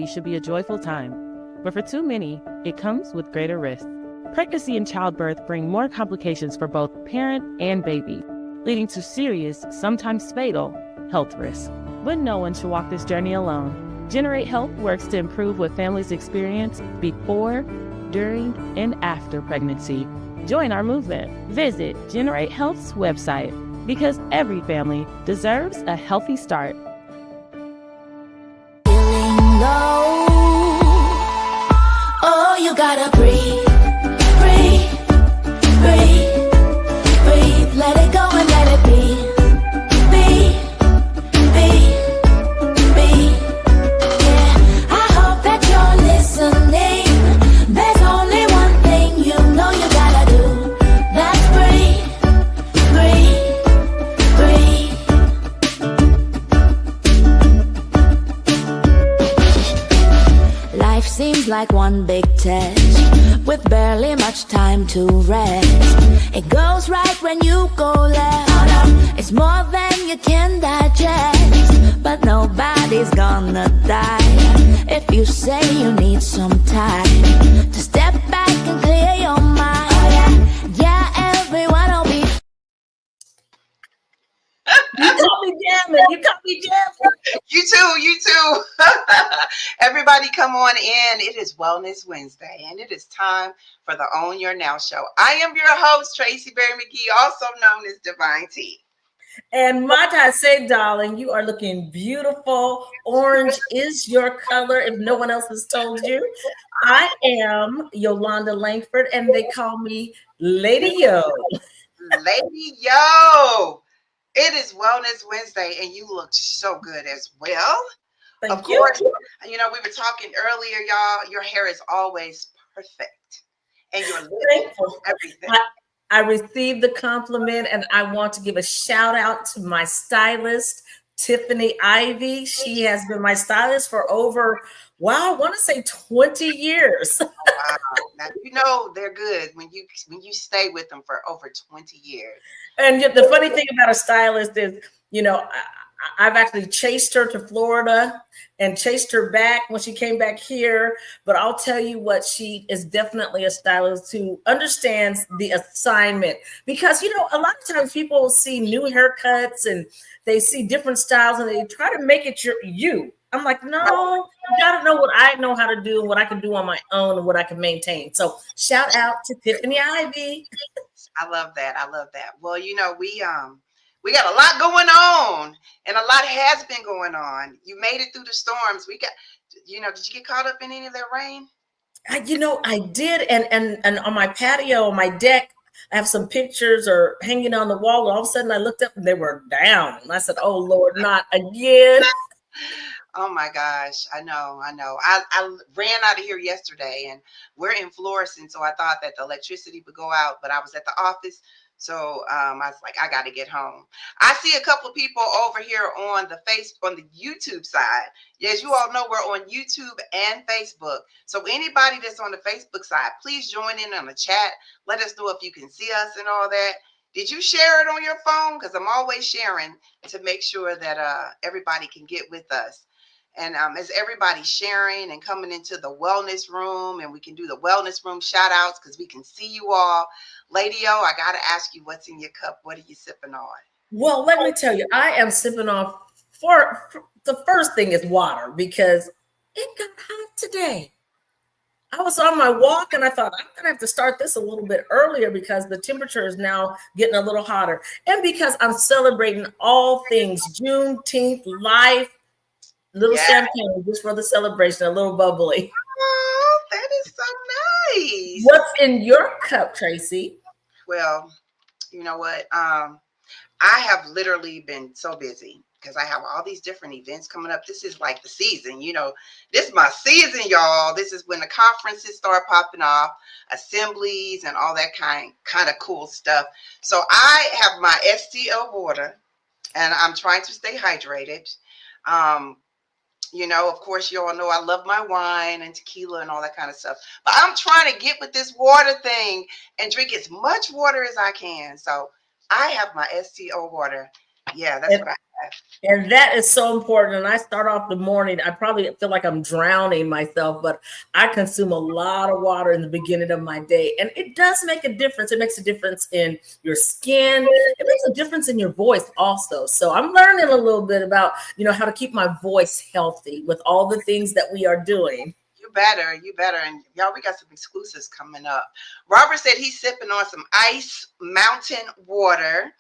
baby should be a joyful time, but for too many, it comes with greater risk. Pregnancy and childbirth bring more complications for both parent and baby, leading to serious, sometimes fatal, health risks. But no one should walk this journey alone. Generate Health works to improve what families experience before, during, and after pregnancy. Join our movement. Visit Generate Health's website because every family deserves a healthy start. Feeling low. Oh, you gotta breathe, breathe, breathe, breathe. Let it go and let it be. Seems like one big test with barely much time to rest. It goes right when you go left. It's more than you can digest, but nobody's gonna die if you say you need some time to step back and clear your mind. Yeah, everyone will be. You caught me jamming. You caught me jamming. You too. Everybody come on in. It is Wellness Wednesday, and it is time for the Own Your Now show. I am your host, Tracy Berry McGee, also known as Divine T. And might I say, darling, you are looking beautiful. Orange is your color, if no one else has told you. I am Yolanda Langford, and they call me Lady Yo. Lady Yo. It is Wellness Wednesday, and you look so good as well. Thank you. Of course, we were talking earlier, y'all. Your hair is always perfect, and your lips, everything. I received the compliment, and I want to give a shout out to my stylist, Tiffany Ivy. She has been my stylist for over, I want to say 20 years. Wow. Now, they're good when you stay with them for over 20 years. And the funny thing about a stylist is, I've actually chased her to Florida and chased her back when she came back here. But I'll tell you what, she is definitely a stylist who understands the assignment. Because, a lot of times people see new haircuts and they see different styles and they try to make it you. I'm like, no, you got to know what I know how to do and what I can do on my own and what I can maintain. So shout out to Tiffany Ivy. I love that. Well, we got a lot going on, and a lot has been going on. You made it through the storms. We got, did you get caught up in any of that rain? I did. And on my patio, on my deck, I have some pictures or hanging on the wall. And all of a sudden I looked up and they were down. And I said, oh Lord, not again. Oh my gosh. I know. I ran out of here yesterday, and we're in Florissant. So I thought that the electricity would go out, but I was at the office. So I was like, I got to get home. I see a couple of people over here on the YouTube side. As you all know, we're on YouTube and Facebook. So anybody that's on the Facebook side, please join in on the chat. Let us know if you can see us and all that. Did you share it on your phone? Because I'm always sharing to make sure that everybody can get with us. And as everybody's sharing and coming into the wellness room, and we can do the wellness room shout outs because we can see you all. Lady O, I got to ask you, what's in your cup? What are you sipping on? Well, let me tell you, I am sipping on, for the first thing is water, because it got hot today. I was on my walk and I thought, I'm going to have to start this a little bit earlier because the temperature is now getting a little hotter. And because I'm celebrating all things Juneteenth, life, little champagne just for the celebration, a little bubbly. Oh, that is so nice. What's in your cup, Tracy? Well, you know what? I have literally been so busy because I have all these different events coming up. This is like the season, this is my season, y'all. This is when the conferences start popping off, assemblies and all that kind of cool stuff. So I have my STO water and I'm trying to stay hydrated. Of course, you all know I love my wine and tequila and all that kind of stuff. But I'm trying to get with this water thing and drink as much water as I can. So I have my STO water. Yeah, that's what I And that is so important. And I start off the morning, I probably feel like I'm drowning myself, but I consume a lot of water in the beginning of my day. And it does make a difference. It makes a difference in your skin. It makes a difference in your voice also. So I'm learning a little bit about, how to keep my voice healthy with all the things that we are doing. You better. And y'all, we got some exclusives coming up. Robert said he's sipping on some ice mountain water.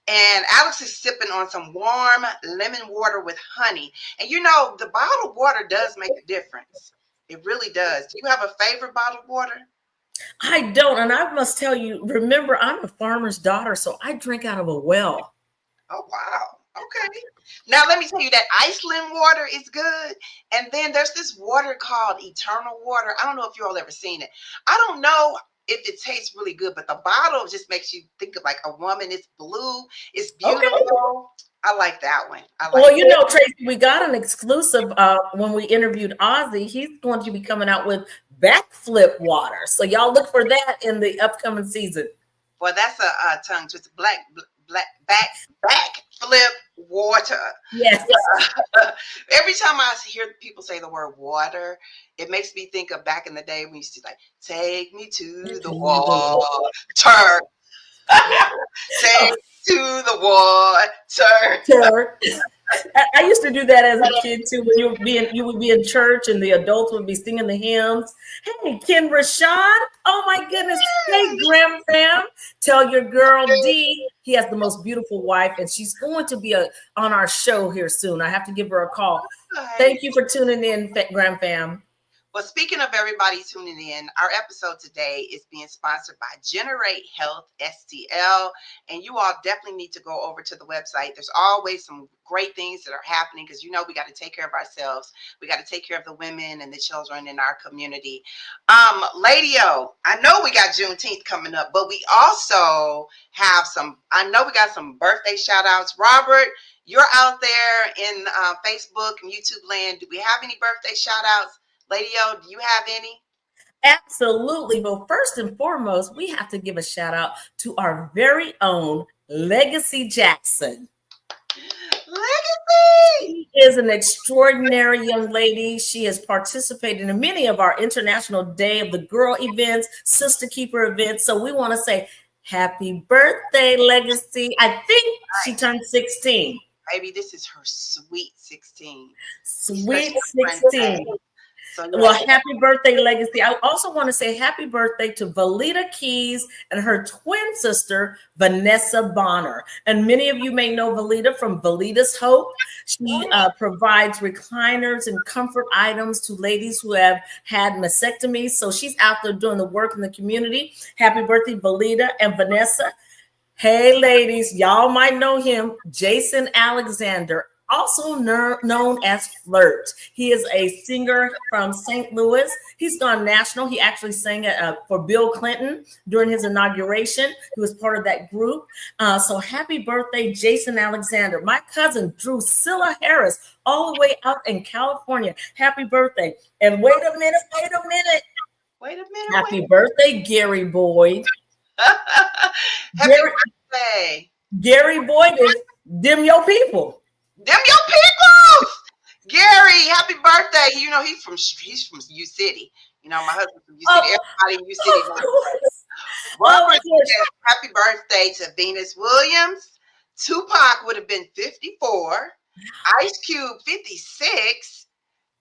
And Alex is sipping on some warm lemon water with honey. And the bottled water does make a difference. It really does. Do you have a favorite bottled water? I don't. And I must tell you, remember, I'm a farmer's daughter, so I drink out of a well. Oh, wow. Okay. Now, let me tell you that Iceland water is good. And then there's this water called Eternal Water. I don't know if you all ever seen it. I don't know if it tastes really good, but the bottle just makes you think of like a woman. It's blue. It's beautiful. Okay. I like that one. Tracy, we got an exclusive when we interviewed Ozzy. He's going to be coming out with backflip water. So y'all look for that in the upcoming season. Well, that's a tongue twister. Backflip water. Yes. Every time I hear people say the word water, it makes me think of back in the day when we used to take me to the water. Take me to the water. I used to do that as a kid too. When you would be in church and the adults would be singing the hymns. Hey, Ken Rashad. Oh my goodness. Hey, Graham Fam. Tell your girl D. He has the most beautiful wife, and she's going to be on our show here soon. I have to give her a call. Thank you for tuning in, Graham Fam. Well, speaking of everybody tuning in, our episode today is being sponsored by Generate Health STL. And you all definitely need to go over to the website. There's always some great things that are happening because, we got to take care of ourselves. We got to take care of the women and the children in our community. Lady O, I know we got Juneteenth coming up, but we also have we got some birthday shout outs. Robert, you're out there in Facebook and YouTube land. Do we have any birthday shout outs? Lady O, do you have any? Absolutely. Well, first and foremost, we have to give a shout out to our very own Legacy Jackson. Legacy! She is an extraordinary young lady. She has participated in many of our International Day of the Girl events, Sister Keeper events. So we want to say happy birthday, Legacy. I think she turned 16. Maybe this is her sweet 16. Sweet 16. Well, happy birthday, Legacy. I also want to say happy birthday to Valita Keys and her twin sister, Vanessa Bonner. And many of you may know Valita from Valita's Hope. She provides recliners and comfort items to ladies who have had mastectomies. So she's out there doing the work in the community. Happy birthday, Valita and Vanessa. Hey, ladies, y'all might know him, Jason Alexander, also known as Flirt. He is a singer from St. Louis. He's gone national. He actually sang for Bill Clinton during his inauguration. He was part of that group. So happy birthday, Jason Alexander. My cousin, Drusilla Harris, all the way out in California. Happy birthday. And wait a minute. Happy birthday, Gary Boyd. Happy birthday. Gary Boyd is them your people. Them your people, Gary. Happy birthday! He's from U City. My husband's from U City. Everybody in U City. Robert says, happy birthday to Venus Williams. Tupac would have been 54. Ice Cube 56.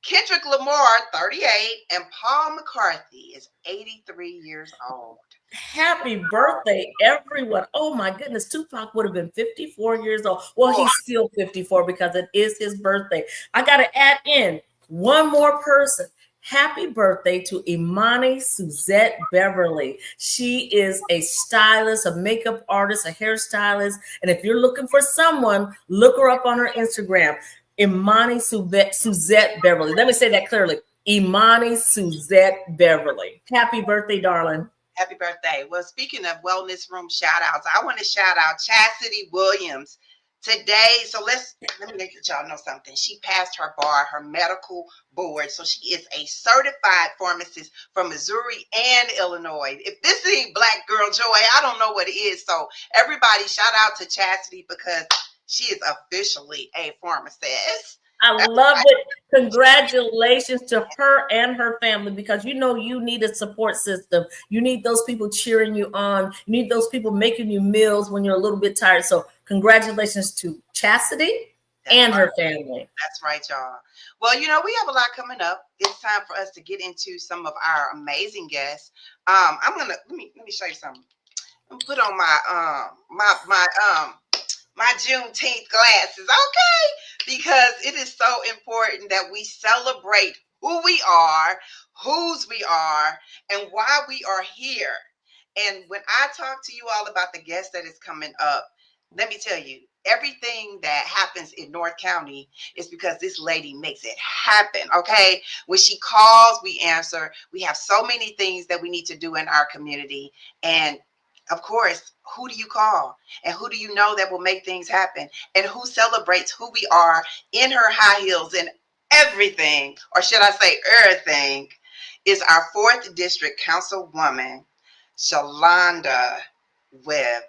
Kendrick Lamar 38, and Paul McCarthy is 83 years old. Happy birthday, everyone. Oh my goodness, Tupac would have been 54 years old. Well, he's still 54 because it is his birthday. I got to add in one more person. Happy birthday to Imani Suzette Beverly. She is a stylist, a makeup artist, a hairstylist. And if you're looking for someone, look her up on her Instagram. Imani Suzette Beverly. Let me say that clearly. Imani Suzette Beverly. Happy birthday, darling. Happy birthday. Well, speaking of wellness room shout outs, I want to shout out Chastity Williams today. So let me let y'all know something. She passed her bar, her medical board. So she is a certified pharmacist from Missouri and Illinois. If this ain't Black Girl Joy, I don't know what it is. So everybody shout out to Chastity because She is officially a pharmacist. I love it. Congratulations to her and her family, because you need a support system. You need those people cheering you on. You need those people making you meals when you're a little bit tired. So congratulations to Chastity and her family. That's right, y'all. Well, we have a lot coming up. It's time for us to get into some of our amazing guests. I'm gonna let me show you something. I'm gonna put on my Juneteenth glasses, okay? Because it is so important that we celebrate who we are, whose we are, and why we are here. And when I talk to you all about the guest that is coming up, let me tell you, everything that happens in North County is because this lady makes it happen, okay? When she calls, we answer. We have so many things that we need to do in our community. And of course, who do you call? And who do you know that will make things happen? And who celebrates who we are in her high heels and everything, or should I say everything, is our 4th District Councilwoman, Shalonda Webb.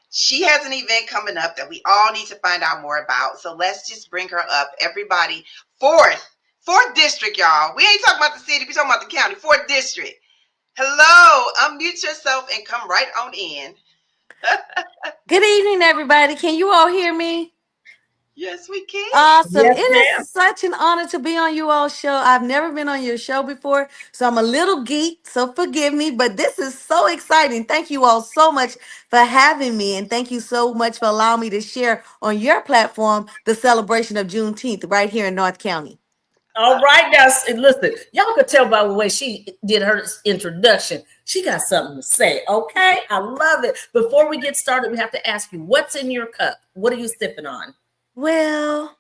She has an event coming up that we all need to find out more about. So let's just bring her up. Everybody, 4th District, y'all. We ain't talking about the city. We talking about the county. 4th District. Hello. Unmute yourself and come right on in. Good evening, everybody. Can you all hear me? Yes, we can. Awesome. Yes, It ma'am. is such an honor to be on you all's show. I've never been on your show before, so I'm a little geek, so forgive me, but this is so exciting. Thank you all so much for having me, and thank you so much for allowing me to share on your platform the celebration of Juneteenth right here in North County. All right, now listen, y'all could tell by the way she did her introduction. She got something to say, okay? I love it. Before we get started, we have to ask you, what's in your cup? What are you sipping on? Well,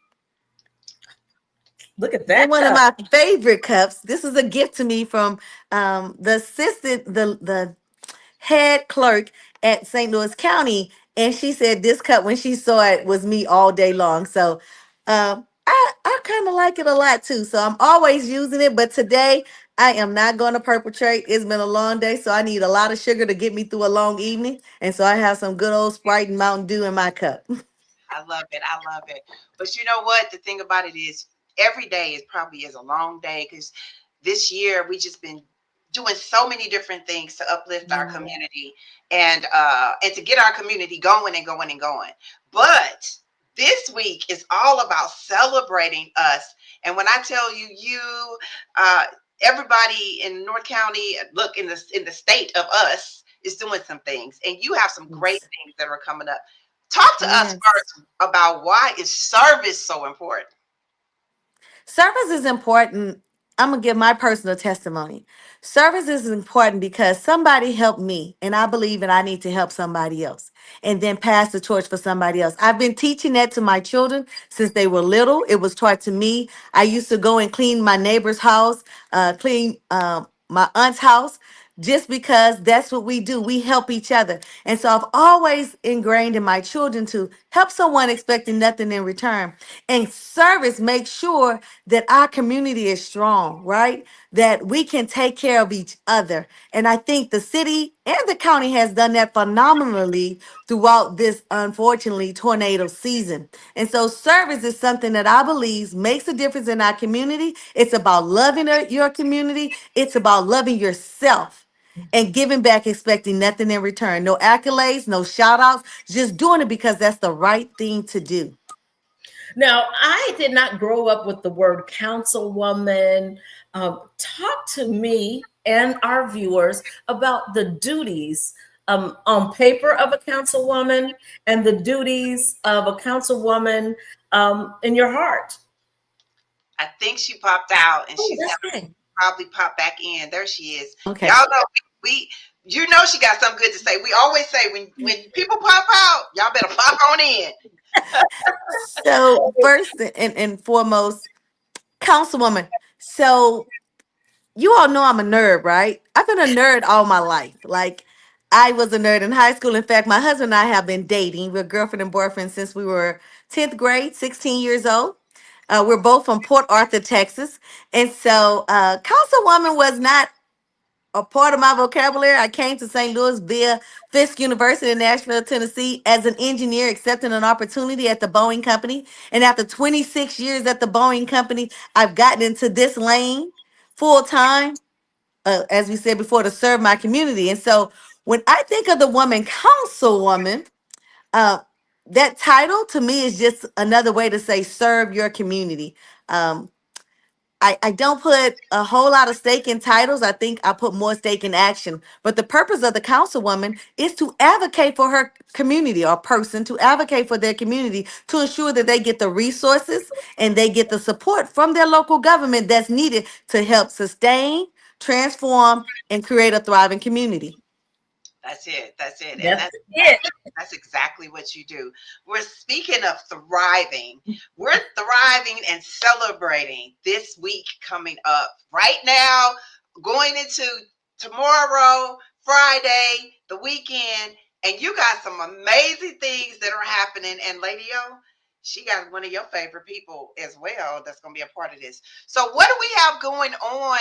look at that. One of my favorite cups. This is a gift to me from the assistant, the head clerk at St. Louis County, and she said this cup when she saw it was me all day long. So I kind of like it a lot too. So I'm always using it, but today I am not going to perpetrate. It's been a long day, so I need a lot of sugar to get me through a long evening, and so I have some good old Sprite and Mountain Dew in my cup. I love it. I love it. But you know what? The thing about it is every day is probably a long day, because this year we just been doing so many different things to uplift our community and to get our community going and going and going. But this week is all about celebrating us. And when I tell you, everybody in North County, look, in the state of us, is doing some things, and you have some great things that are coming up. Talk to us first about why is service so important. Service is important. I'm going to give my personal testimony. Service is important because somebody helped me, and I believe that I need to help somebody else and then pass the torch for somebody else. I've been teaching that to my children since they were little. It was taught to me. I used to go and clean my neighbor's house, clean my aunt's house, just because that's what we do. We help each other. And so I've always ingrained in my children to help someone expecting nothing in return. And service makes sure that our community is strong, right? That we can take care of each other. And I think the city and the county has done that phenomenally throughout this, unfortunately, tornado season. And so service is something that I believe makes a difference in our community. It's about loving your community. It's about loving yourself and giving back expecting nothing in return. No accolades, no shout outs, just doing it because that's the right thing to do. Now, I did not grow up with the word councilwoman. Talk to me and our viewers about the duties on paper of a councilwoman and the duties of a councilwoman in your heart. I think she popped out, and she's probably pop back in. There she is. Okay. Y'all know she got something good to say. We always say when people pop out, y'all better pop on in. So first and foremost, councilwoman. So you all know I'm a nerd, right? I've been a nerd all my life. Like, I was a nerd in high school. In fact, my husband and I have been dating. We're girlfriend and boyfriend since we were 10th grade, 16 years old. We're both from Port Arthur, Texas. And so Councilwoman was not a part of my vocabulary. I came to St. Louis via Fisk University in Nashville, Tennessee, as an engineer, accepting an opportunity at the Boeing Company. And after 26 years at the Boeing Company, I've gotten into this lane full time, as we said before, to serve my community. And so when I think of the woman councilwoman, uh, that title to me is just another way to say serve your community. Um, I don't put a whole lot of stake in titles. I think I put more stake in action. But the purpose of the councilwoman is to advocate for her community, or person to advocate for their community, to ensure that they get the resources and they get the support from their local government that's needed to help sustain, transform, and create a thriving community. That's it. That's it. And That's it. that's exactly what you do. We're speaking of thriving. We're thriving and celebrating this week coming up. Right now, going into tomorrow, Friday, the weekend, and you got some amazing things that are happening. And Lady O, she got one of your favorite people as well that's going to be a part of this. So, what do we have going on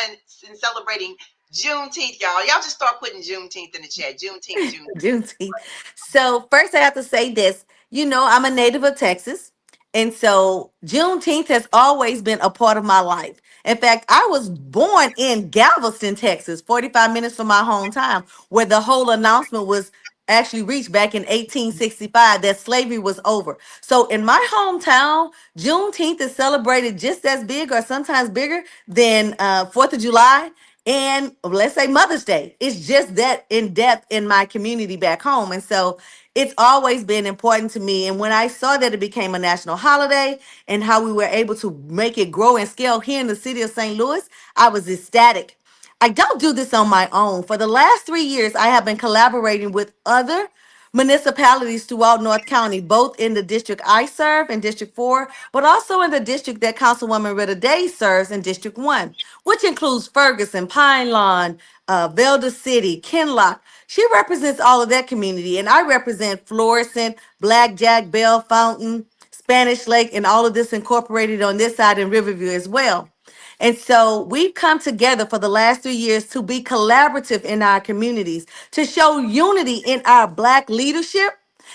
in celebrating Juneteenth, y'all? Y'all just start putting Juneteenth in the chat. Juneteenth, Juneteenth. Juneteenth. So first, I have to say this. You know, I'm a native of Texas, and so Juneteenth has always been a part of my life. In fact, I was born in Galveston, Texas, 45 minutes from my hometown, where the whole announcement was actually reached back in 1865 that slavery was over. So in my hometown, Juneteenth is celebrated just as big or sometimes bigger than 4th of July and let's say Mother's Day. It's just that in depth in my community back home. And so it's always been important to me. And when I saw that it became a national holiday and how we were able to make it grow and scale here in the city of St. Louis, I was ecstatic. I don't do this on my own. For the last 3 years, I have been collaborating with other municipalities throughout North County, both in the district I serve in District 4, but also in the district that Councilwoman Rita Day serves in District 1, which includes Ferguson, Pine Lawn, Velda City, Kinlock. She represents all of that community, and I represent Florissant, Blackjack, Bell Fountain, Spanish Lake, and all of this incorporated on this side in Riverview as well. And so we've come together for the last 3 years to be collaborative in our communities, to show unity in our Black leadership,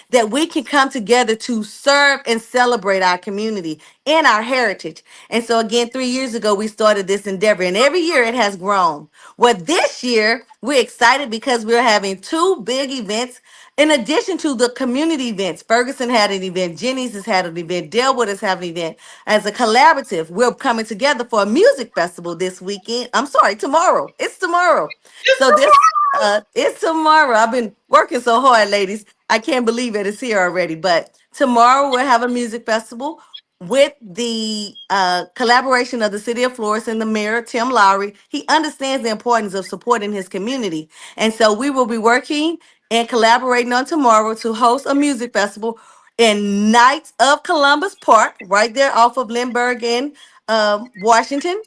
that we can come together to serve and celebrate our community and our heritage. And so, again, 3 years ago, we started this endeavor, and every year it has grown. Well, this year, we're excited because we're having two big events. In addition to the community events, Ferguson had an event, Jennings has had an event, Delwood has had an event. As a collaborative, we're coming together for a music festival this weekend. I'm sorry, tomorrow. It's tomorrow. So this it's tomorrow. I've been working so hard, ladies. I can't believe it. It's here already. But tomorrow we'll have a music festival with the collaboration of the city of Florence and the mayor, Tim Lowry. He understands the importance of supporting his community. And so we will be working and collaborating on tomorrow to host a music festival in Knights of Columbus Park, right there off of Lindbergh in Washington.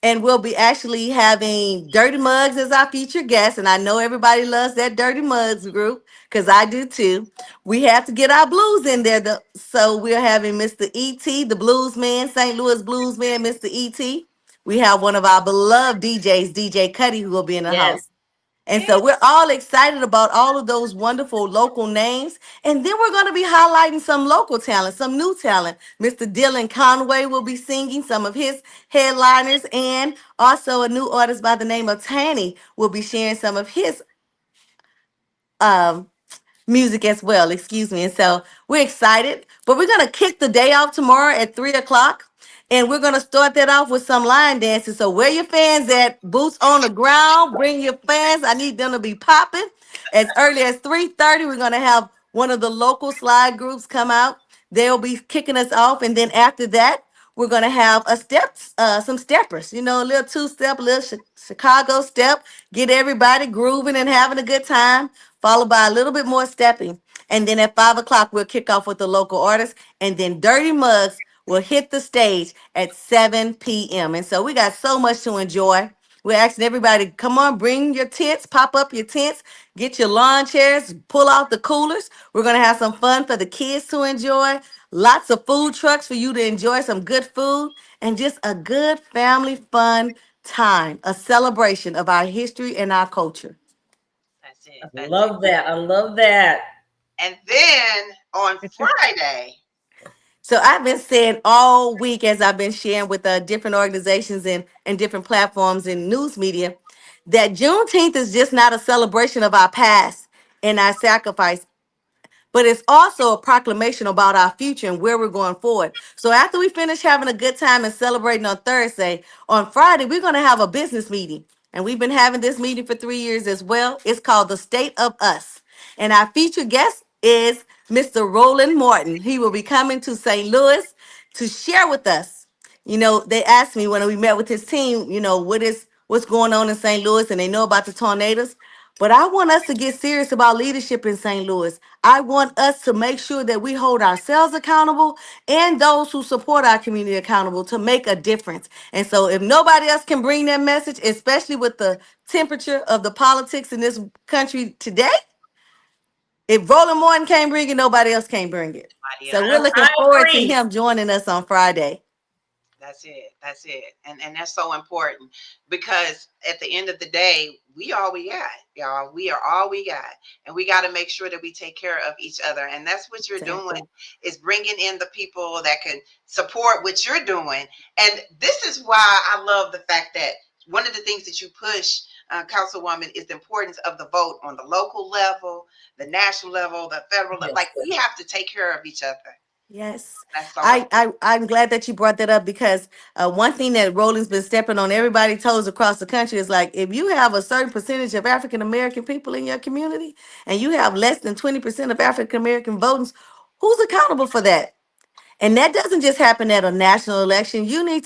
And we'll be actually having Dirty Mugs as our featured guest. And I know everybody loves that Dirty Mugs group because I do too. We have to get our blues in there. So we're having Mr. E.T., the blues man, St. Louis blues man, Mr. E.T. We have one of our beloved DJs, DJ Cuddy, who will be in the Yes. house. And so we're all excited about all of those wonderful local names. And then we're going to be highlighting some local talent, some new talent. Mr. Dylan Conway will be singing some of his headliners. And also a new artist by the name of Tanny will be sharing some of his um, music as well. Excuse me. And so we're excited. But we're going to kick the day off tomorrow at 3 o'clock. And we're going to start that off with some line dancing. So where your fans at? Boots on the ground. Bring your fans. I need them to be popping. As early as 3:30, we're going to have one of the local slide groups come out. They'll be kicking us off. And then after that, we're going to have some steppers, you know, a little two-step, a little Chicago step. Get everybody grooving and having a good time, followed by a little bit more stepping. And then at 5 o'clock, we'll kick off with the local artists. And then Dirty Mugs will hit the stage at 7 p.m. And so we got so much to enjoy. We're asking everybody, come on, bring your tents, pop up your tents, get your lawn chairs, pull out the coolers. We're going to have some fun for the kids to enjoy. Lots of food trucks for you to enjoy some good food and just a good family fun time, a celebration of our history and our culture. That's it. I That's it. love that. I love that. And then on Friday, So I've been saying all week as I've been sharing with different organizations and different platforms and news media that Juneteenth is just not a celebration of our past and our sacrifice, but it's also a proclamation about our future and where we're going forward. So after we finish having a good time and celebrating on Thursday, on Friday, we're going to have a business meeting. And we've been having this meeting for 3 years as well. It's called the State of Us. And our featured guest is Mr. Roland Morton. He will be coming to St. Louis to share with us. You know, they asked me when we met with his team, you know, what's going on in St. Louis, and they know about the tornadoes. But I want us to get serious about leadership in St. Louis. I want us to make sure that we hold ourselves accountable and those who support our community accountable to make a difference. And so if nobody else can bring that message, especially with the temperature of the politics in this country today, if Roland Morton can't bring it, nobody else can't bring it. So we're looking I forward to agree. him joining us on Friday. that's it. That's it. And that's so important because at the end of the day, we all we got, y'all. We are all we got. And we got to make sure that we take care of each other. And that's what you're doing, is bringing in the people that can support what you're doing. And this is why I love the fact that one of the things that you push, Councilwoman, is the importance of the vote on the local level, the national level, the federal level. Like, we have to take care of each other. Yes. That's so I'm glad that you brought that up because one thing that Roland's been stepping on everybody's toes across the country is like, if you have a certain percentage of African American people in your community and you have less than 20% of African American voters, who's accountable for that? And that doesn't just happen at a national election. You need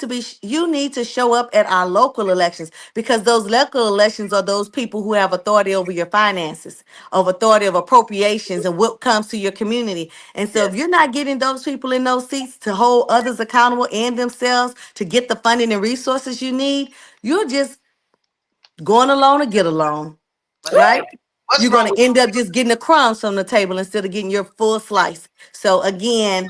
to show up at our local elections, because those local elections are those people who have authority over your finances, of authority of appropriations and what comes to your community. And so if you're not getting those people in those seats to hold others accountable and themselves to get the funding and resources you need, you're just going along to get along, right? What's You're wrong going with to end up just getting the crumbs from the table instead of getting your full slice. So again,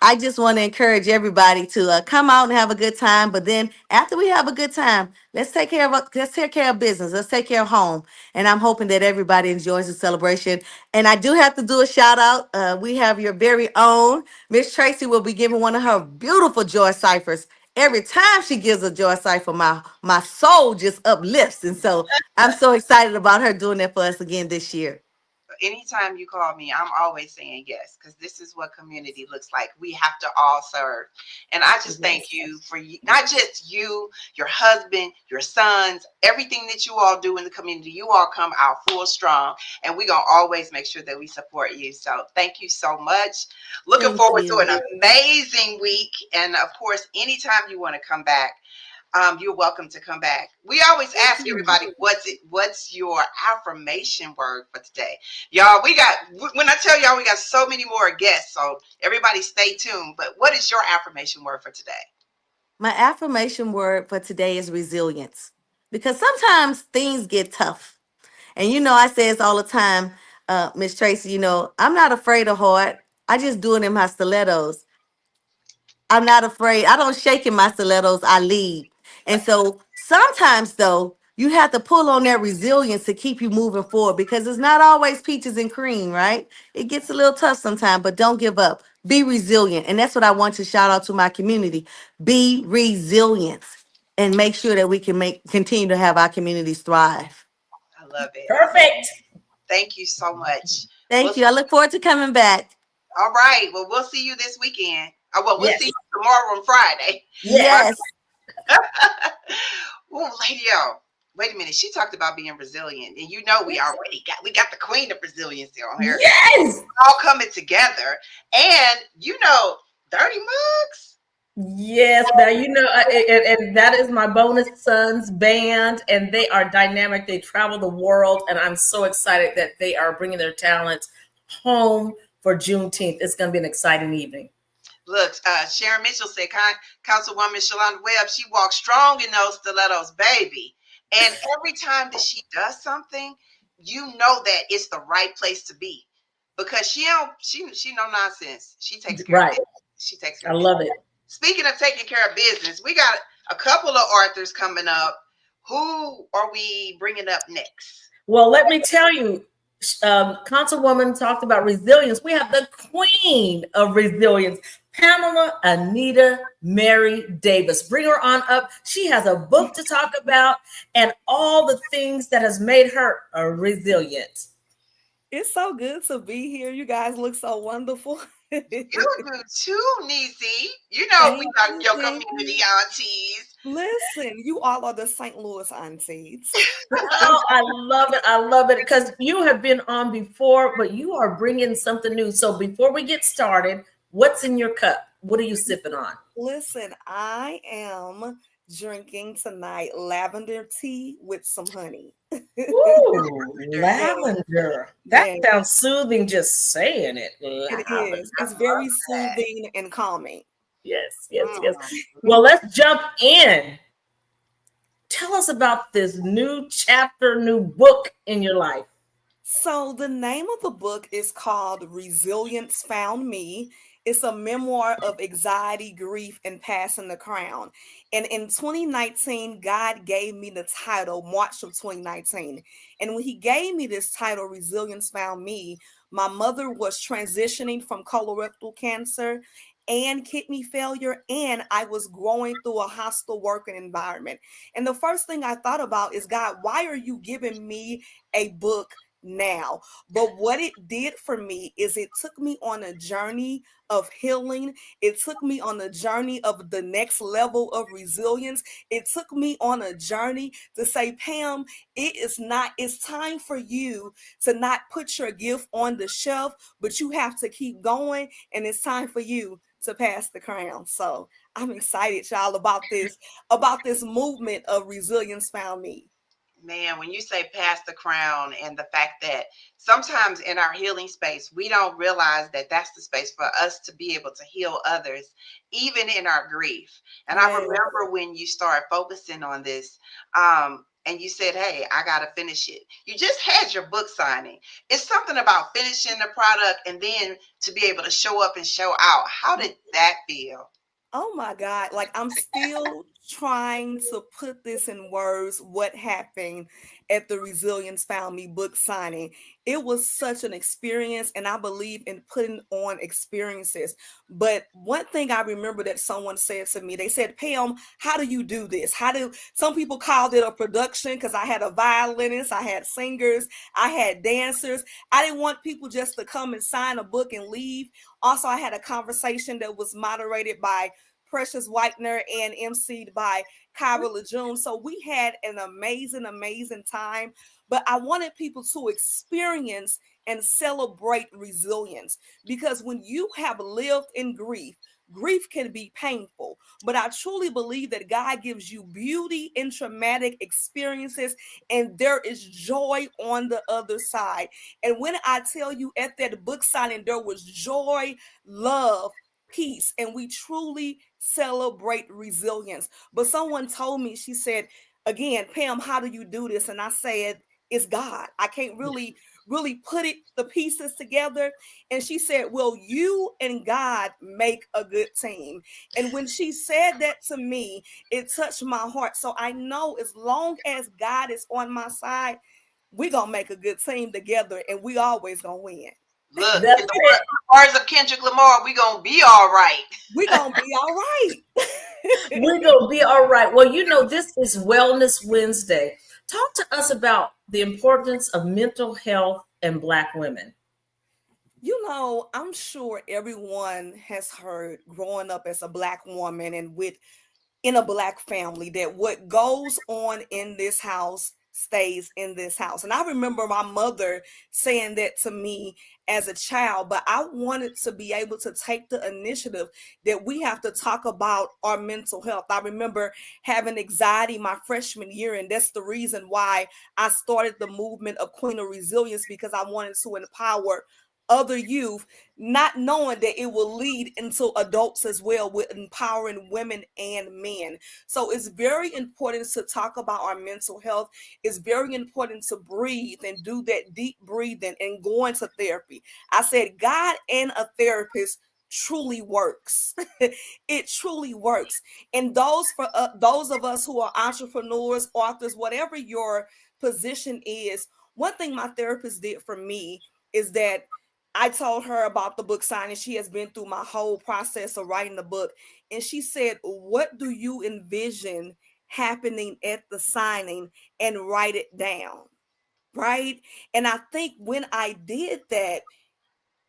I just want to encourage everybody to come out and have a good time. But then after we have a good time, let's take care of business. Let's take care of home. And I'm hoping that everybody enjoys the celebration. And I do have to do a shout out. We have your very own Miss Tracy will be giving one of her beautiful joy ciphers. Every time she gives a joy cipher, my soul just uplifts. And so I'm so excited about her doing that for us again this year. Anytime you call me, I'm always saying yes, because this is what community looks like. We have to all serve. And I just thank you for not just you, your husband, your sons, everything that you all do in the community. You all come out full strong, and we're going to always make sure that we support you. So thank you so much. Looking Thank forward you. to an amazing week. And of course, anytime you want to come back, you're welcome to come back. We always ask everybody, what's your affirmation word for today? Y'all, when I tell y'all, we got so many more guests, so everybody stay tuned. But what is your affirmation word for today? My affirmation word for today is resilience, because sometimes things get tough. And you know, I say this all the time, Miss Tracy, you know, I'm not afraid of hard. I just do it in my stilettos. I'm not afraid. I don't shake in my stilettos. I lead. And so sometimes, though, you have to pull on that resilience to keep you moving forward, because it's not always peaches and cream, right? It gets a little tough sometimes, but don't give up. Be resilient. And that's what I want to shout out to my community. Be resilient and make sure that we can continue to have our communities thrive. I love it. Perfect. Thank you so much. Thank you. I look forward to coming back. All right. Well, we'll see you this weekend. We'll see you tomorrow on Friday. Yes. Oh, Lady O, wait a minute. She talked about being resilient, and you know we got the queen of resilience on here. Yes. All coming together, and you know, Dirty Mugs. Yes, now you know, and that is my bonus sons band, and they are dynamic. They travel the world, and I'm so excited that they are bringing their talents home for Juneteenth. It's going to be an exciting evening. Look, Sharon Mitchell said, Councilwoman Shalonda Webb, she walks strong in those stilettos, baby. And every time that she does something, you know that it's the right place to be, because she no nonsense. She takes care of it. She takes care of it. I love it. Speaking of taking care of business, we got a couple of authors coming up Who are we bringing up next? Well, let me tell you, Councilwoman talked about resilience. We have the queen of resilience, Pamela Anita Mary Davis. Bring her on up. She has a book to talk about and all the things that has made her resilient. It's so good to be here. You guys look so wonderful. You do too, Niecy. You know we got your community aunties. Listen, you all are the St. Louis aunties. Oh, I love it. I love it because you have been on before, but you are bringing something new. So before we get started, what's in your cup? What are you sipping on? Listen, I am drinking tonight lavender tea with some honey. Ooh, lavender. That Yes. sounds soothing just saying it. It Lavender. is. It's very soothing and calming. Yes, yes, yes. Well, let's jump in. Tell us about this new chapter, new book in your life. So the name of the book is called Resilience Found Me. It's a memoir of anxiety, grief, and passing the crown. And in 2019, God gave me the title, March of 2019. And when he gave me this title, Resilience Found Me, my mother was transitioning from colorectal cancer and kidney failure, and I was growing through a hostile working environment. And the first thing I thought about is, God, why are you giving me a book now? But what it did for me is it took me on a journey of healing. It took me on a journey of the next level of resilience. It took me on a journey to say, Pam, it's time for you to not put your gift on the shelf, but you have to keep going. And it's time for you to pass the crown. So I'm excited, y'all, about this movement of Resilience Found Me. Man, when you say pass the crown, and the fact that sometimes in our healing space, we don't realize that that's the space for us to be able to heal others, even in our grief. And I remember when you started focusing on this, and you said, hey, I got to finish it. You just had your book signing. It's something about finishing the product and then to be able to show up and show out. How did that feel? Oh my God. Like, I'm still trying to put this in words, what happened at the Resilience Found Me book signing. It was such an experience, and I believe in putting on experiences. But one thing I remember that someone said to me, they said, Pam, how do you do this? Some people called it a production, because I had a violinist, I had singers, I had dancers. I didn't want people just to come and sign a book and leave. Also, I had a conversation that was moderated by Precious Whitener and emceed by Kyra Lejeune. So we had an amazing, amazing time. But I wanted people to experience and celebrate resilience, because when you have lived in grief, grief can be painful, but I truly believe that God gives you beauty in traumatic experiences, and there is joy on the other side. And when I tell you, at that book signing, there was joy, love, peace, and we truly celebrate resilience. But someone told me, she said, again, Pam, how do you do this? And I said, it's God. I can't really put the pieces together. And she said, well, you and God make a good team. And when she said that to me, it touched my heart. So I know as long as God is on my side, we're going to make a good team together, and we always going to win. Look, in the words of Kendrick Lamar, we gonna be all right. We're gonna be all right. We're gonna be all right. Well, you know, this is Wellness Wednesday. Talk to us about the importance of mental health and Black women. You know, I'm sure everyone has heard growing up as a Black woman and in a Black family that what goes on in this house stays in this house. And I remember my mother saying that to me as a child, but I wanted to be able to take the initiative that we have to talk about our mental health. I remember having anxiety my freshman year, and that's the reason why I started the movement of Queen of Resilience, because I wanted to empower other youth, not knowing that it will lead into adults as well, with empowering women and men. So it's very important to talk about our mental health. It's very important to breathe and do that deep breathing and go into therapy. I said God and a therapist truly works. It truly works. And those of us who are entrepreneurs, authors, whatever your position is, one thing my therapist did for me is that I told her about the book signing. She has been through my whole process of writing the book. And she said, what do you envision happening at the signing, and write it down? Right. And I think when I did that,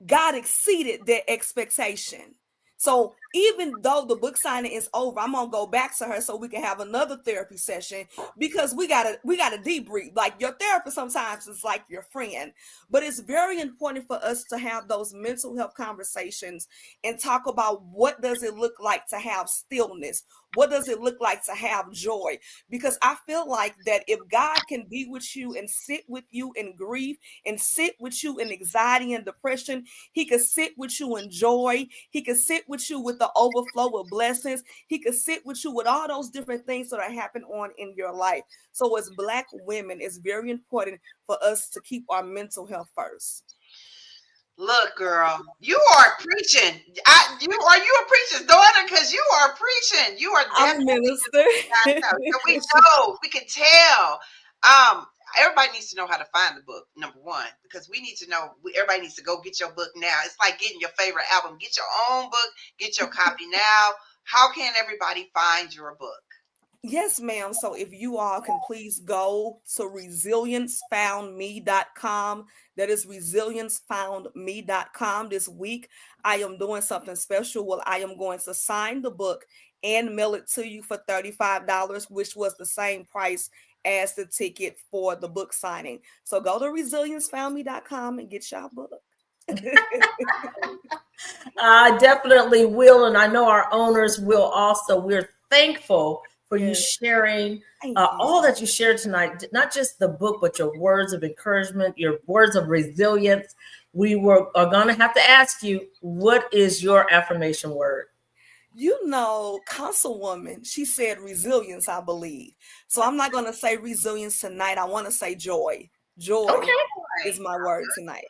God exceeded their expectation. So even though the book signing is over, I'm gonna go back to her so we can have another therapy session, because we gotta debrief. Like, your therapist sometimes is like your friend, but it's very important for us to have those mental health conversations and talk about what does it look like to have stillness, what does it look like to have joy? Because I feel like that if God can be with you and sit with you in grief and sit with you in anxiety and depression, he could sit with you in joy. He could sit with you with the overflow of blessings. He could sit with you with all those different things that are happening on in your life. So as Black women, it's very important for us to keep our mental health first. Look, girl, you are preaching. You a preacher's daughter, because you are preaching. You are I'm a minister. We know, we can tell. Everybody needs to know how to find the book, number one, because we need to know. Everybody needs to go get your book now. It's like getting your favorite album. Get your own book. Get your copy now. How can everybody find your book? Yes, ma'am. So if you all can please go to resiliencefoundme.com. That is resiliencefoundme.com. This week, I am doing something special. Well, I am going to sign the book and mail it to you for $35, which was the same price as the ticket for the book signing. So go to resiliencefoundme.com and get your book. I definitely will. And I know our owners will also. We're thankful for you sharing all that you shared tonight, not just the book, but your words of encouragement, your words of resilience. We are going to have to ask you, what is your affirmation word? You know, Councilwoman, she said resilience, I believe. So I'm not going to say resilience tonight. I want to say joy. Joy is my word tonight.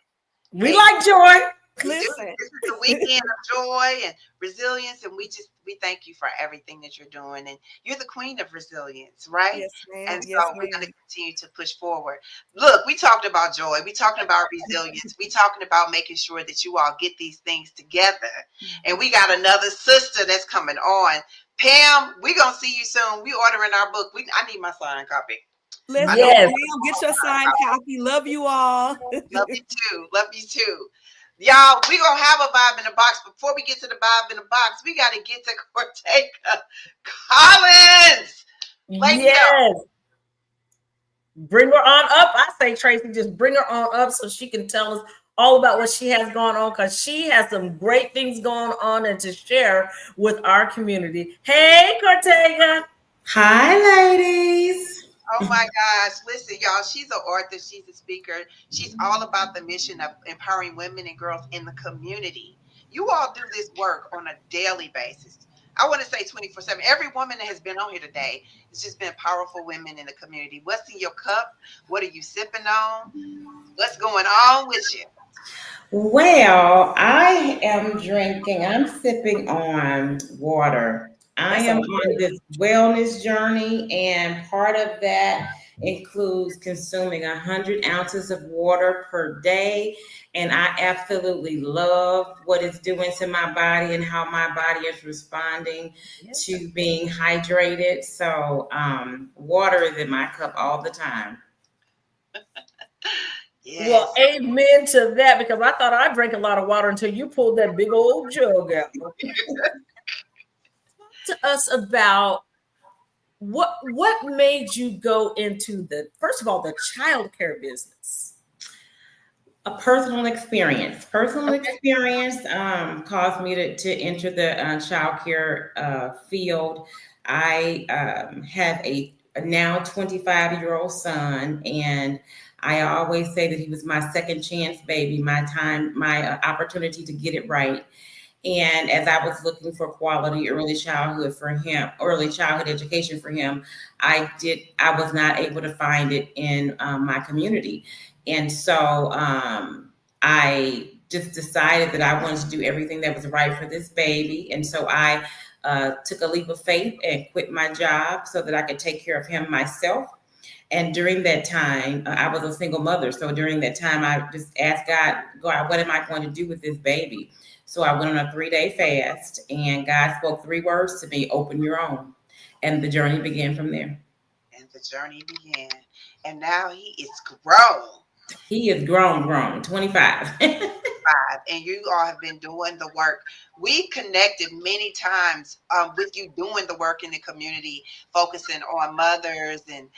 We like joy. Listen, this is the weekend of joy and resilience, and we thank you for everything that you're doing, and you're the queen of resilience, right? Yes, ma'am. And so we're going to continue to push forward. Look, we talked about joy, we talking about resilience, we talking about making sure that you all get these things together, and we got another sister that's coming on. Pam, we're gonna see you soon. We ordering our book. I need my signed copy. Listen, Pam, get your signed copy. Love you all. Love you too. Love you too. Y'all, we're going to have a vibe in the box. Before we get to the vibe in the box, we got to get to Cortega Collins. Yes. Bring her on up. I say, Tracy, just bring her on up so she can tell us all about what she has going on, because she has some great things going on and to share with our community. Hey, Cortega. Hi, ladies. Oh my gosh. Listen, y'all, she's an author. She's a speaker. She's all about the mission of empowering women and girls in the community. You all do this work on a daily basis. I want to say 24/7. Every woman that has been on here today, it's just been powerful women in the community. What's in your cup? What are you sipping on? What's going on with you? Well, I'm sipping on water. I am on this wellness journey, and part of that includes consuming 100 ounces of water per day. And I absolutely love what it's doing to my body and how my body is responding to being hydrated. So water is in my cup all the time. Yes. Well, amen to that, because I thought I drank a lot of water until you pulled that big old jug out. To us about what made you go into first of all, the childcare business? A personal experience. Experience caused me to enter the childcare field. I have a now 25-year-old son, and I always say that he was my second chance baby, my opportunity to get it right. And as I was looking for quality early childhood education for him, I was not able to find it in my community. And so I just decided that I wanted to do everything that was right for this baby. And so I took a leap of faith and quit my job so that I could take care of him myself. And during that time, I was a single mother. So during that time, I just asked God, what am I going to do with this baby? So I went on a 3-day fast, and God spoke 3 words to me: open your own. And the journey began from there. And the journey began. And now he is grown. He is grown, 25. And you all have been doing the work. We connected many times with you doing the work in the community, focusing on mothers. And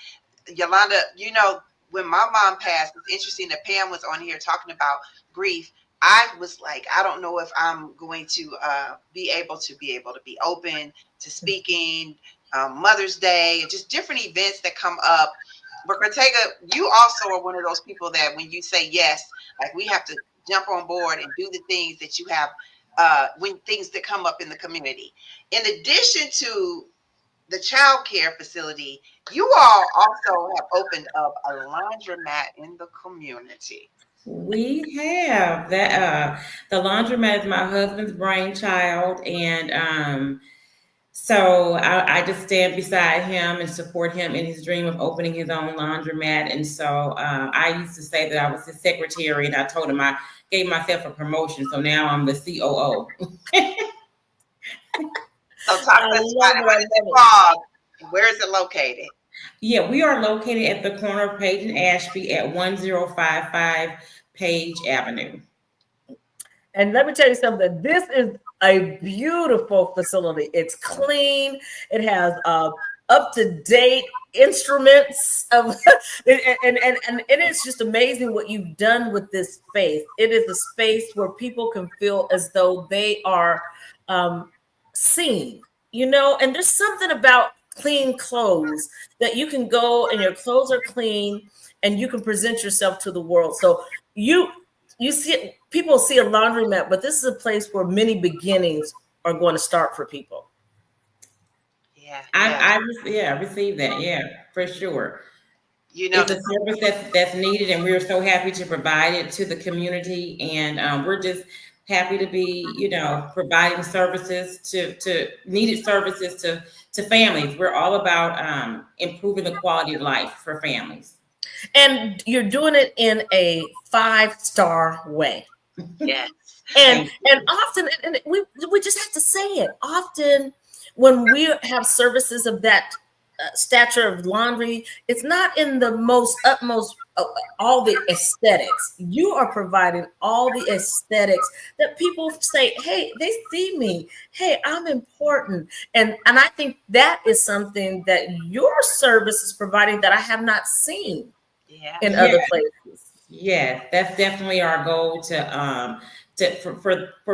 Yolanda, you know, when my mom passed, it's interesting that Pam was on here talking about grief. I was like, I don't know if I'm going to be able to be open to speaking, Mother's Day, and just different events that come up. But Cortega, you also are one of those people that when you say yes, like we have to jump on board and do the things that you have, when things that come up in the community. In addition to the child care facility, you all also have opened up a laundromat in the community. We have that. The laundromat is my husband's brainchild, and so I just stand beside him and support him in his dream of opening his own laundromat. And so I used to say that I was his secretary, and I told him I gave myself a promotion, so now I'm the COO. So talk to us about it. What is it called? Where is it located? Yeah, we are located at the corner of Page and Ashby at 1055 Page Avenue. And let me tell you something. This is a beautiful facility. It's clean. It has up-to-date instruments of, and it is just amazing what you've done with this space. It is a space where people can feel as though they are seen, you know, and there's something about clean clothes that you can go and your clothes are clean and you can present yourself to the world. So you see, people see a laundromat, but this is a place where many beginnings are going to start for people. Yeah, I received that. Yeah, for sure. You know, it's a service that's needed, and we're so happy to provide it to the community. And we're just happy to be, you know, providing services to needed services to families. We're all about improving the quality of life for families. And you're doing it in a 5-star way. Yes. And often, and we just have to say it, often when we have services of that stature of laundry, it's not in the utmost all the aesthetics. You are providing all the aesthetics that people say, hey, they see me. Hey, I'm important. And I think that is something that your service is providing that I have not seen in other places. Yeah, that's definitely our goal for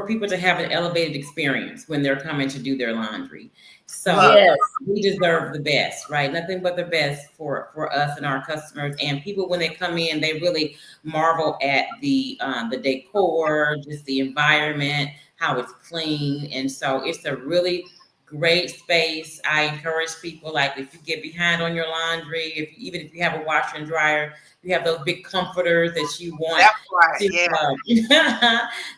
people to have an elevated experience when they're coming to do their laundry. So we deserve the best, right? Nothing but the best for us and our customers. And people, when they come in, they really marvel at the decor, just the environment, how it's clean. And so it's a really great space. I encourage people, like, if you get behind on your laundry, even if you have a washer and dryer, you have those big comforters that you want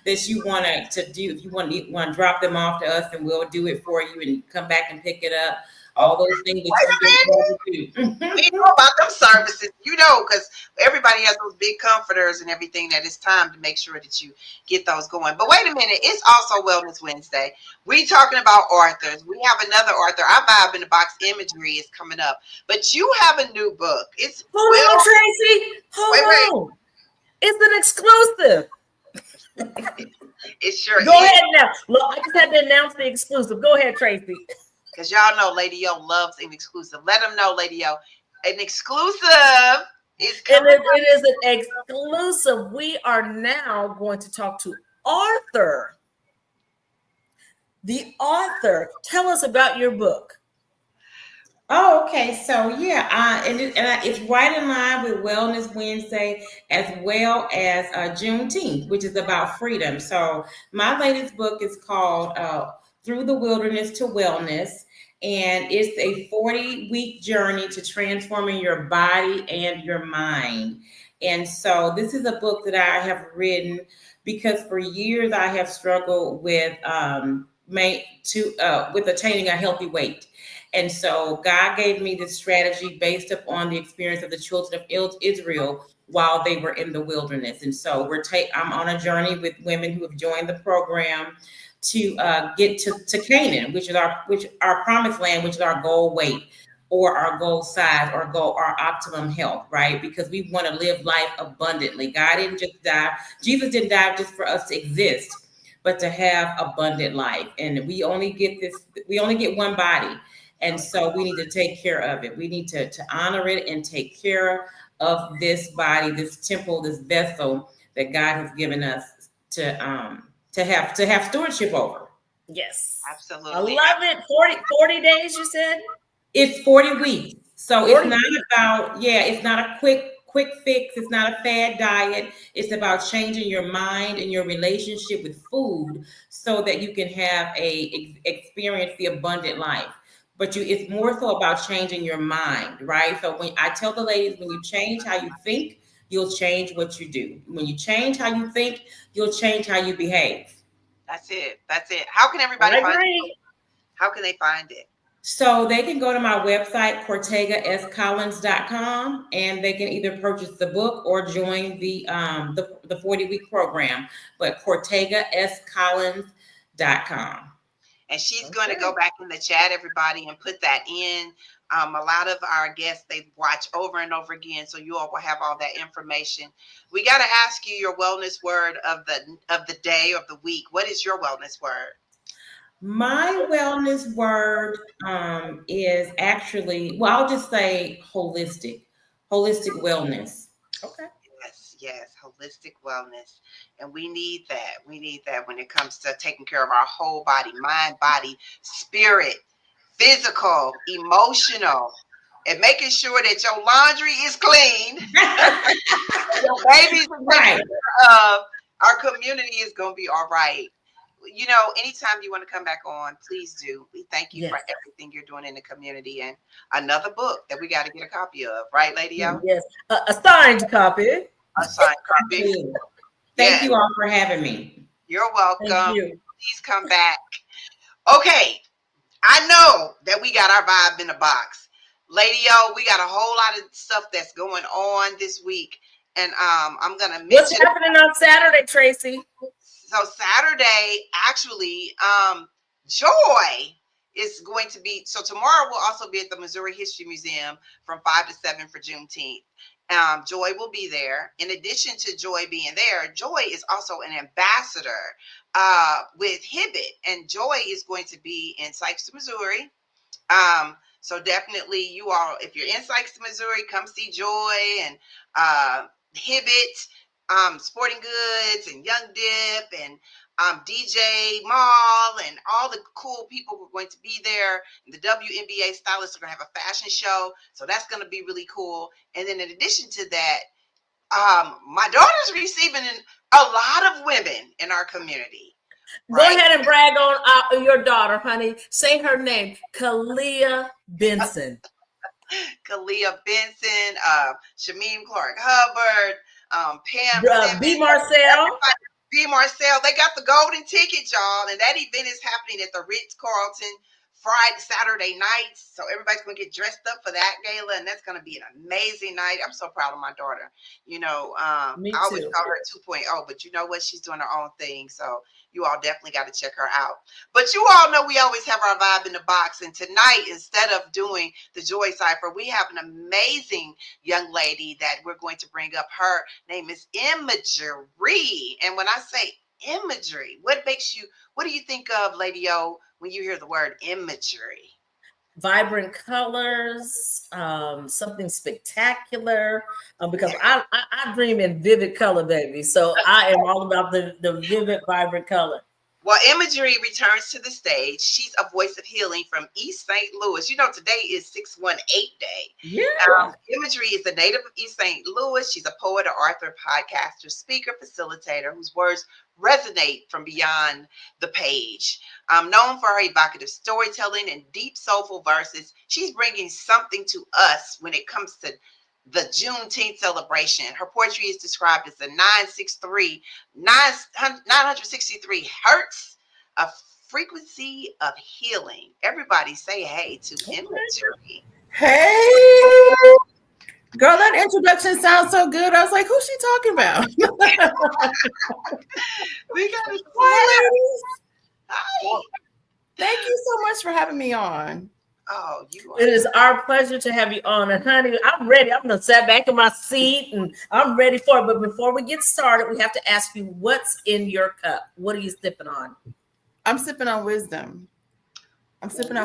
that you want to do. If you want to drop them off to us, and we'll do it for you and come back and pick it up. All those things that you do. We know about them services, you know, because everybody has those big comforters and everything, that it's time to make sure that you get those going. But wait a minute, it's also Wellness Wednesday. We talking about authors. We have another author. Our Vibe in the Box imagery is coming up. But you have a new book. Hold on, Tracy. Hold on. It's an exclusive. It sure is. Go ahead now. Look, I just had to announce the exclusive. Go ahead, Tracy. Because y'all know Lady O loves an exclusive. Let them know, Lady O. An exclusive is coming. And it is an exclusive. We are now going to talk to Arthur. The author. Tell us about your book. Oh, okay. So it's right in line with Wellness Wednesday, as well as Juneteenth, which is about freedom. So my latest book is called Through the Wilderness to Wellness. And it's a 40-week journey to transforming your body and your mind. And so this is a book that I have written because for years I have struggled with with attaining a healthy weight. And so God gave me this strategy based upon the experience of the children of Israel while they were in the wilderness. And so I'm on a journey with women who have joined the program to get to Canaan, which is our promised land, which is our goal weight or our goal size or our optimum health, right? Because we want to live life abundantly. God didn't just die. Jesus didn't die just for us to exist, but to have abundant life. And we only get one body. And so we need to take care of it. We need to honor it and take care of this body, this temple, this vessel that God has given us to have stewardship over. Yes. Absolutely. I love it. 40 days, you said? It's 40 weeks. So it's not about, it's not a quick fix. It's not a fad diet. It's about changing your mind and your relationship with food so that you can have experience the abundant life. But it's more so about changing your mind, right? So when I tell the ladies, when you change how you think, you'll change what you do. When you change how you think, you'll change how you behave. That's it. How can everybody find it? How can they find it? So they can go to my website, CortegaSCollins.com, and they can either purchase the book or join the 40-week program, but CortegaSCollins.com. And she's going to go back in the chat, everybody, and put that in. A lot of our guests, they watch over and over again, so you all will have all that information. We got to ask you your wellness word of the day, of the week. What is your wellness word? My wellness word is actually, I'll just say holistic wellness. Okay. Yes, holistic wellness. And we need that. We need that when it comes to taking care of our whole body, mind, body, spirit, physical, emotional, and making sure that your laundry is clean. Your babies are taken care of. Our community is going to be all right. You know, anytime you want to come back on, please do. We thank you for everything you're doing in the community, and another book that we got to get a copy of, right, Lady O? Yes, a signed copy. A signed copy. Thank you all for having me. You're welcome. Thank you. Please come back. Okay, I know that we got our vibe in the box. Lady O, we got a whole lot of stuff that's going on this week, and I'm gonna mention what's happening on Saturday, Tracy. So Saturday, actually, Joy is going to be, so tomorrow we'll also be at the Missouri History Museum from 5 to 7 for Juneteenth. Joy will be there. In addition to Joy being there, Joy is also an ambassador with Hibbett, and Joy is going to be in Sykes, Missouri. So definitely you all, if you're in Sykes, Missouri, come see Joy and Hibbett. Sporting Goods and Young Dip and DJ Mall and all the cool people who are going to be there. And the WNBA stylists are going to have a fashion show. So that's going to be really cool. And then in addition to that, my daughter's receiving a lot of women in our community. Go ahead and brag on your daughter, honey. Say her name, Kalia Benson. Kalia Benson, Shameen Clark Hubbard, Pam B. Marcel. B. Marcel. They got the golden ticket, y'all. And that event is happening at the Ritz-Carlton Saturday night. So everybody's going to get dressed up for that gala. And that's going to be an amazing night. I'm so proud of my daughter. You know, I always call her 2.0, but you know what? She's doing her own thing. So you all definitely got to check her out. But you all know we always have our vibe in the box. And tonight, instead of doing the Joy Cipher, we have an amazing young lady that we're going to bring up. Her name is Imagery. And when I say imagery, what do you think of, Lady O, when you hear the word imagery? Vibrant colors, something spectacular, because I dream in vivid color, baby. So I am all about the vivid, vibrant color. Well, Imagery returns to the stage. She's a voice of healing from East St. Louis. You know, today is 618 Day. Yeah. Imagery is a native of East St. Louis. She's a poet, an author, podcaster, speaker, facilitator, whose words resonate from beyond the page. Known for her evocative storytelling and deep soulful verses, she's bringing something to us when it comes to the Juneteenth celebration. Her poetry is described as the 963 hertz, a frequency of healing. Everybody say hey to imagery. Hey, girl, that introduction sounds so good. I was like, who's she talking about? We got it. Hi, ladies. Hi. Thank you so much for having me on. Oh, you are. It is our pleasure to have you on. And honey, I'm ready. I'm going to sit back in my seat and I'm ready for it. But before we get started, we have to ask you, what's in your cup? What are you sipping on? I'm sipping on wisdom. Wisdom.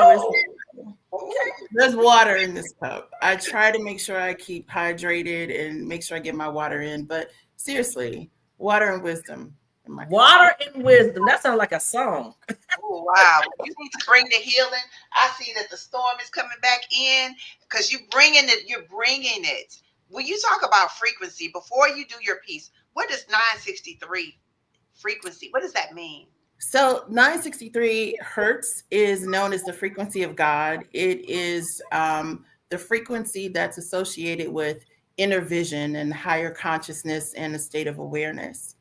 Okay. There's water in this cup. I try to make sure I keep hydrated and make sure I get my water in. But seriously, water and wisdom. Water and wisdom. That sounds like a song. Oh, wow. You need to bring the healing. I see that the storm is coming back in because you're bringing it. When you talk about frequency, before you do your piece, what does 963 frequency, what does that mean? So 963 hertz is known as the frequency of God. It is the frequency that's associated with inner vision and higher consciousness and a state of awareness.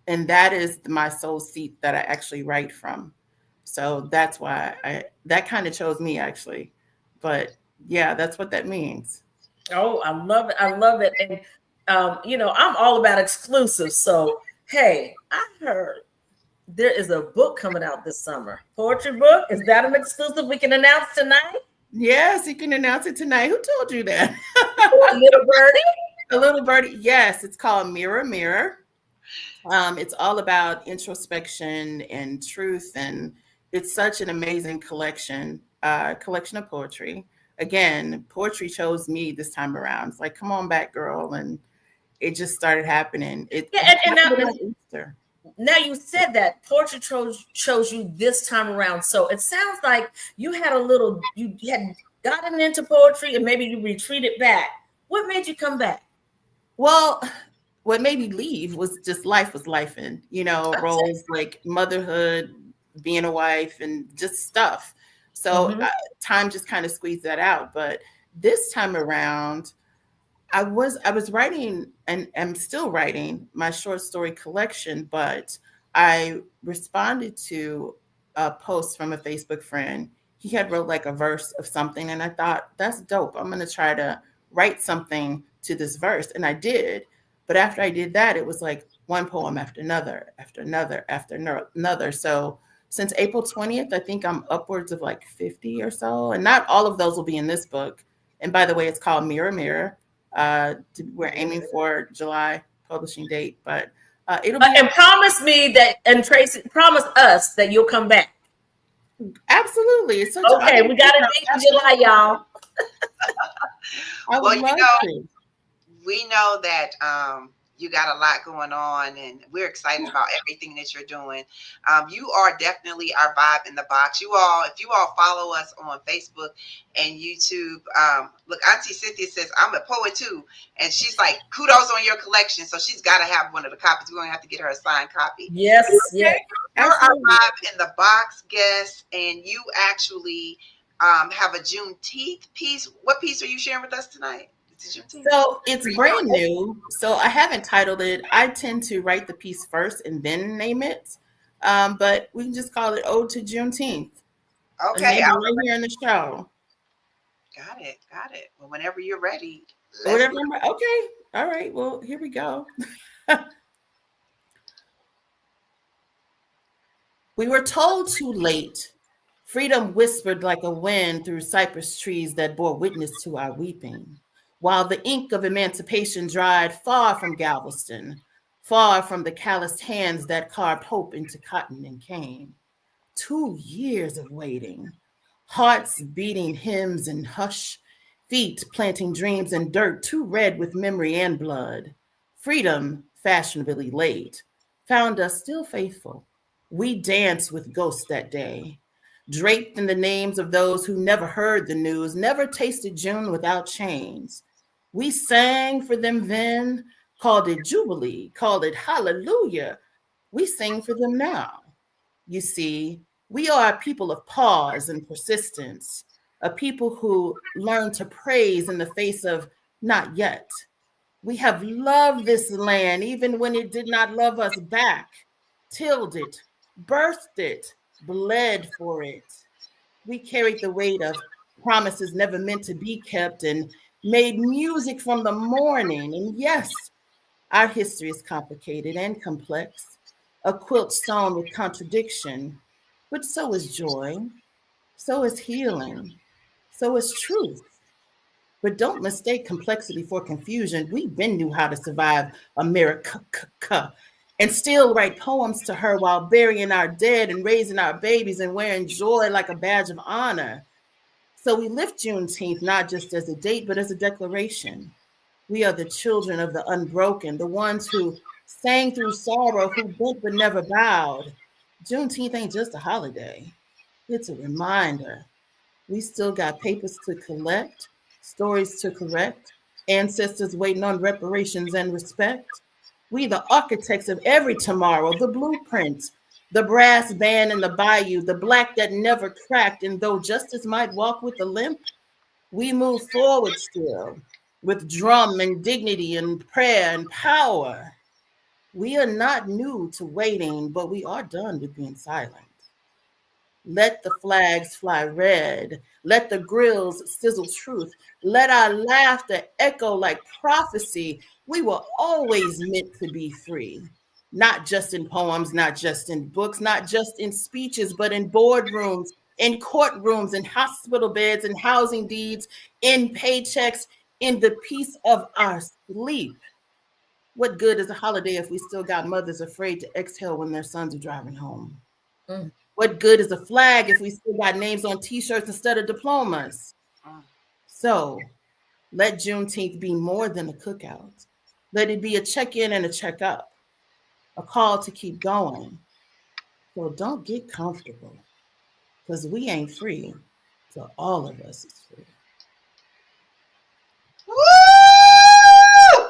And that is my soul seat that I actually write from. So that's why that kind of chose me actually. But yeah, that's what that means. Oh, I love it. I love it. And, I'm all about exclusives. So, hey, I heard there is a book coming out this summer. Poetry book. Is that an exclusive we can announce tonight? Yes, you can announce it tonight. Who told you that? A little birdie. A little birdie. Yes, it's called Mirror, Mirror. It's all about introspection and truth, and it's such an amazing collection of poetry. Again, poetry chose me this time around. It's like, come on back, girl, and it just started happening. Now you said that poetry chose you this time around, so it sounds like you had gotten into poetry and maybe you retreated back. What made you come back? Well, what made me leave was just life was lifing, roles like motherhood, being a wife, and just stuff. So time just kind of squeezed that out. But this time around, I was writing, and I'm still writing my short story collection, but I responded to a post from a Facebook friend. He had wrote like a verse of something, and I thought, that's dope. I'm going to try to write something to this verse. And I did. But after I did that, it was like one poem after another, after another, after another. So since April 20th, I think I'm upwards of like 50 or so. And not all of those will be in this book. And by the way, it's called Mirror, Mirror. We're aiming for July publishing date, but it'll be. And promise me that, and Tracy, promise us that you'll come back. Absolutely. Okay, we got a date in July, y'all. Well, we know that you got a lot going on, and we're excited about everything that you're doing. You are definitely our vibe in the box. If you all follow us on Facebook and YouTube, look, Auntie Cynthia says, I'm a poet too. And she's like, kudos on your collection. So she's got to have one of the copies. We're going to have to get her a signed copy. Yes, yes. You're our vibe in the box guest, and you actually have a Juneteenth piece. What piece are you sharing with us tonight? So it's brand new. So I haven't titled it. I tend to write the piece first and then name it. But we can just call it Ode to Juneteenth. Okay. Right here in the show. Got it. Well, whenever you're ready. Okay. All right. Well, here we go. We were told too late. Freedom whispered like a wind through cypress trees that bore witness to our weeping. While the ink of emancipation dried far from Galveston, far from the calloused hands that carved hope into cotton and cane. 2 years of waiting, hearts beating hymns in hush, feet planting dreams in dirt too red with memory and blood. Freedom, fashionably late, found us still faithful. We danced with ghosts that day, draped in the names of those who never heard the news, never tasted June without chains. We sang for them then, called it Jubilee, called it Hallelujah, we sing for them now. You see, we are a people of pause and persistence, a people who learn to praise in the face of not yet. We have loved this land even when it did not love us back, tilled it, birthed it, bled for it. We carried the weight of promises never meant to be kept and made music from the morning. And yes, our history is complicated and complex, a quilt sewn with contradiction, but so is joy, so is healing, so is truth. But don't mistake complexity for confusion. We been knew how to survive America and still write poems to her while burying our dead and raising our babies and wearing joy like a badge of honor. So we lift Juneteenth not just as a date, but as a declaration. We are the children of the unbroken, the ones who sang through sorrow, who bent but never bowed. Juneteenth ain't just a holiday. It's a reminder. We still got papers to collect, stories to correct, ancestors waiting on reparations and respect. We the architects of every tomorrow, the blueprint, the brass band in the bayou, the black that never cracked, and though justice might walk with a limp, we move forward still with drum and dignity and prayer and power. We are not new to waiting, but we are done with being silent. Let the flags fly red. Let the grills sizzle truth. Let our laughter echo like prophecy. We were always meant to be free. Not just in poems, not just in books, not just in speeches, but in boardrooms, in courtrooms, in hospital beds, in housing deeds, in paychecks, in the peace of our sleep. What good is a holiday if we still got mothers afraid to exhale when their sons are driving home? What good is a flag if we still got names on t-shirts instead of diplomas? So let Juneteenth be more than a cookout. Let it be a check-in and a check-up, a call to keep going. So don't get comfortable, because we ain't free till all of us is free. Woo!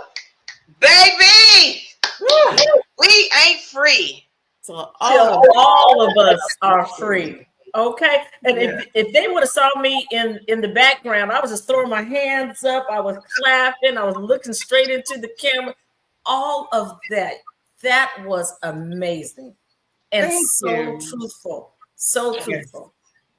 Baby! Woo! We ain't free. So all of us are free. Okay. And if they would have saw me in the background, I was just throwing my hands up, I was clapping, I was looking straight into the camera. All of that. That was amazing. And so truthful. So truthful.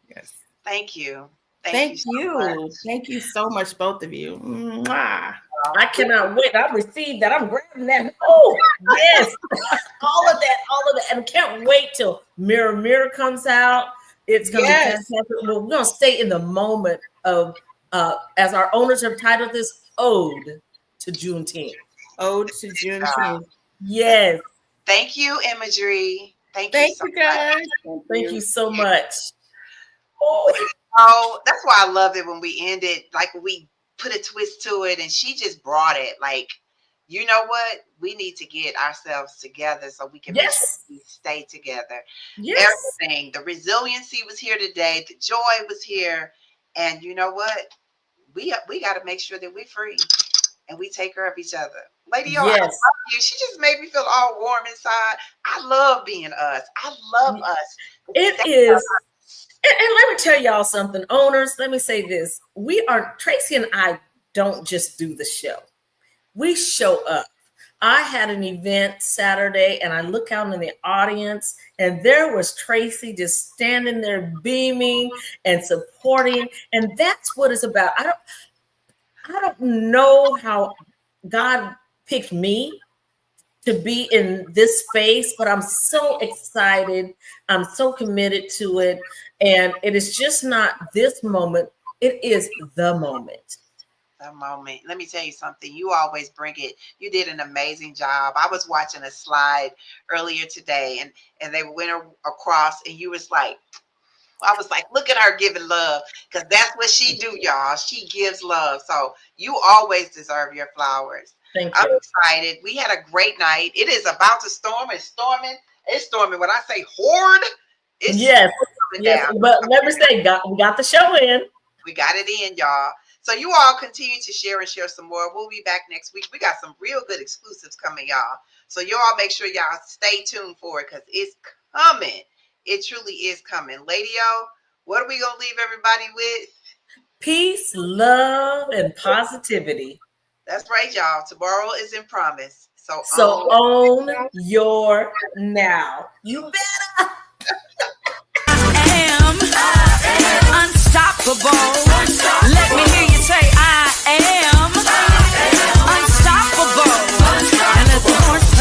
Yes. Thank you. Thank you. you. Thank you so much, both of you. Mwah. I cannot wait. I received that. I'm grabbing that. Oh, yes. all of that. And can't wait till Mirror Mirror comes out. It's going to be fantastic. We're going to stay in the moment of, as our owners have titled this, Ode to Juneteenth. Ode to Juneteenth. Yes. Thank you, Imagery. Thank you guys. Thank you so much. Oh, that's why I love it when we end it, like we put a twist to it, and she just brought it. Like, you know what? We need to get ourselves together so we can make sure we stay together. Yes. Everything. The resiliency was here today. The joy was here. And you know what? We got to make sure that we're free and we take care of each other. Lady O, I love you. She just made me feel all warm inside. I love being us. I love us. It is. And let me tell y'all something, owners. Let me say this. Tracy and I don't just do the show. We show up. I had an event Saturday and I look out in the audience and there was Tracy just standing there beaming and supporting. And that's what it's about. I don't know how God picked me to be in this space, but I'm so excited. I'm so committed to it. And it is just not this moment. It is the moment. The moment. Let me tell you something. You always bring it. You did an amazing job. I was watching a slide earlier today and they went across and you was like, I was like, look at her giving love, because that's what she do, y'all. She gives love. So you always deserve your flowers. Thank you. I'm excited. We had a great night. It is about to storm. It's storming. It's storming. When I say horde, it's yes. Down. But let me say, we got the show in. We got it in, y'all. So you all continue to share and share some more. We'll be back next week. We got some real good exclusives coming, y'all. So you all make sure y'all stay tuned for it because it's coming. It truly is coming. Lady O, what are we going to leave everybody with? Peace, love, and positivity. That's right, y'all. Tomorrow isn't promised. So own your now. You better.